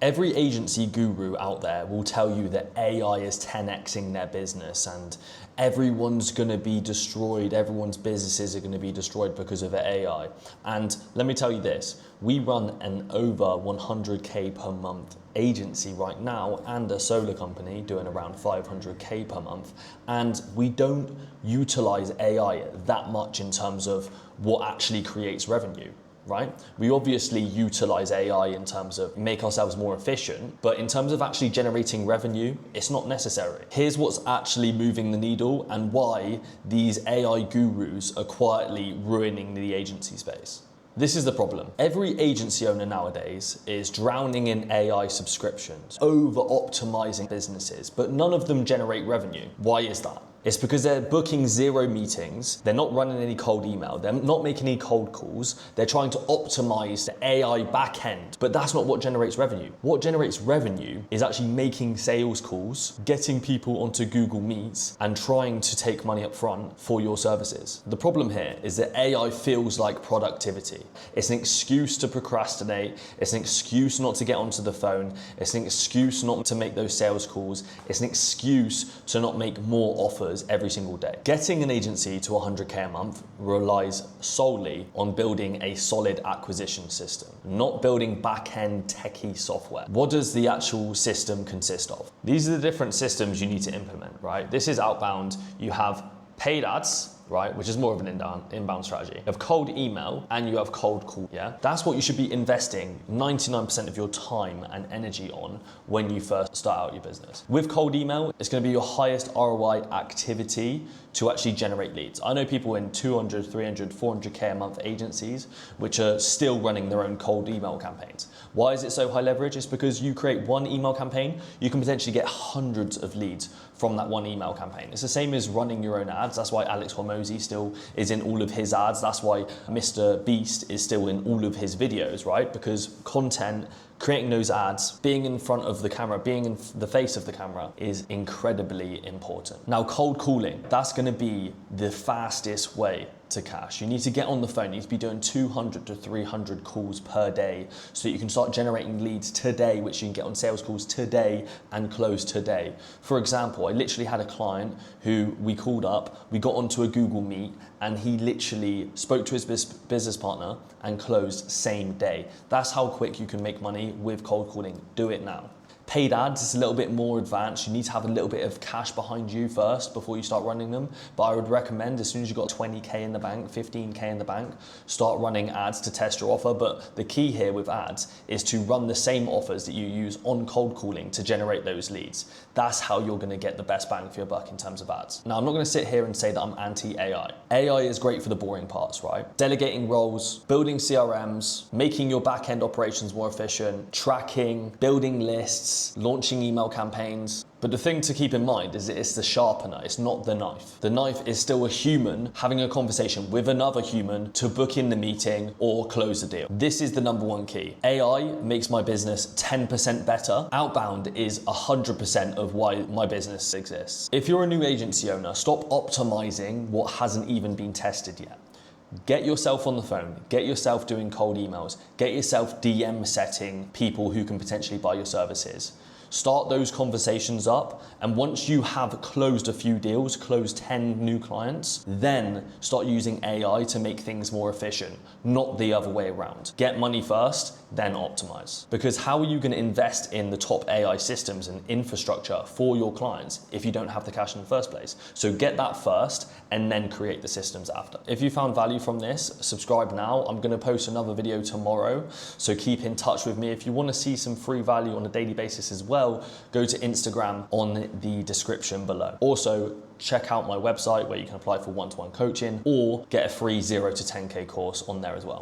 Every agency guru out there will tell you that AI is 10xing their business and everyone's gonna be destroyed, everyone's businesses are gonna be destroyed because of AI. And let me tell you this, we run an over 100K per month agency right now and a solar company doing around 500K per month. And we don't utilize AI that much in terms of what actually creates revenue. Right? We obviously utilize AI in terms of make ourselves more efficient, but in terms of actually generating revenue, it's not necessary. Here's what's actually moving the needle and why these AI gurus are quietly ruining the agency space. This is the problem. Every agency owner nowadays is drowning in AI subscriptions, over-optimizing businesses, but none of them generate revenue. Why is that? It's because they're booking 0 meetings, they're not running any cold email, they're not making any cold calls, they're trying to optimize the AI backend, but that's not what generates revenue. What generates revenue is actually making sales calls, getting people onto Google Meets, and trying to take money up front for your services. The problem here is that AI feels like productivity. It's an excuse to procrastinate, it's an excuse not to get onto the phone, it's an excuse not to make those sales calls, it's an excuse to not make more offers every single day. Getting an agency to 100K a month relies solely on building a solid acquisition system, not building back-end techie software. What does the actual system consist of? These are the different systems you need to implement, right? This is outbound. You have paid ads, right, which is more of an inbound strategy. You have cold email and you have cold call, yeah? That's what you should be investing 99% of your time and energy on when you first start out your business. With cold email, it's gonna be your highest ROI activity to actually generate leads. I know people in 200, 300, 400K a month agencies, which are still running their own cold email campaigns. Why is it so high leverage? It's because you create one email campaign, you can potentially get hundreds of leads from that one email campaign. It's the same as running your own ads. That's why Alex Hormozy still is in all of his ads. That's why Mr. Beast is still in all of his videos, right? Because content, creating those ads, being in front of the camera, being in the face of the camera is incredibly important. Now, cold calling, that's gonna be the fastest way to cash. You need to get on the phone, you need to be doing 200 to 300 calls per day so that you can start generating leads today, which you can get on sales calls today and close today. For example, I literally had a client who we called up, we got onto a Google Meet, and he literally spoke to his business partner and closed same day. That's how quick you can make money with cold calling. Do it now. Paid ads is a little bit more advanced. You need to have a little bit of cash behind you first before you start running them. But I would recommend as soon as you've got 20K in the bank, 15K in the bank, start running ads to test your offer. But the key here with ads is to run the same offers that you use on cold calling to generate those leads. That's how you're gonna get the best bang for your buck in terms of ads. Now, I'm not gonna sit here and say that I'm anti-AI. AI is great for the boring parts, right? Delegating roles, building CRMs, making your back-end operations more efficient, tracking, building lists, launching email campaigns. But the thing to keep in mind is that it's the sharpener, it's not the knife. The knife is still a human having a conversation with another human to book in the meeting or close the deal. This is the #1 key. AI makes my business 10% better. Outbound is 100% of why my business exists. If you're a new agency owner, stop optimizing what hasn't even been tested yet. Get yourself on the phone, get yourself doing cold emails, get yourself DM setting people who can potentially buy your services. Start those conversations up, and once you have closed a few deals, closed 10 new clients, then start using AI to make things more efficient, not the other way around. Get money first, then optimize. Because how are you gonna invest in the top AI systems and infrastructure for your clients if you don't have the cash in the first place? So get that first and then create the systems after. If you found value from this, subscribe now. I'm gonna post another video tomorrow, so keep in touch with me. If you wanna see some free value on a daily basis as well, go to Instagram on the description below. Also, check out my website where you can apply for one-to-one coaching or get a free 0 to 10K course on there as well.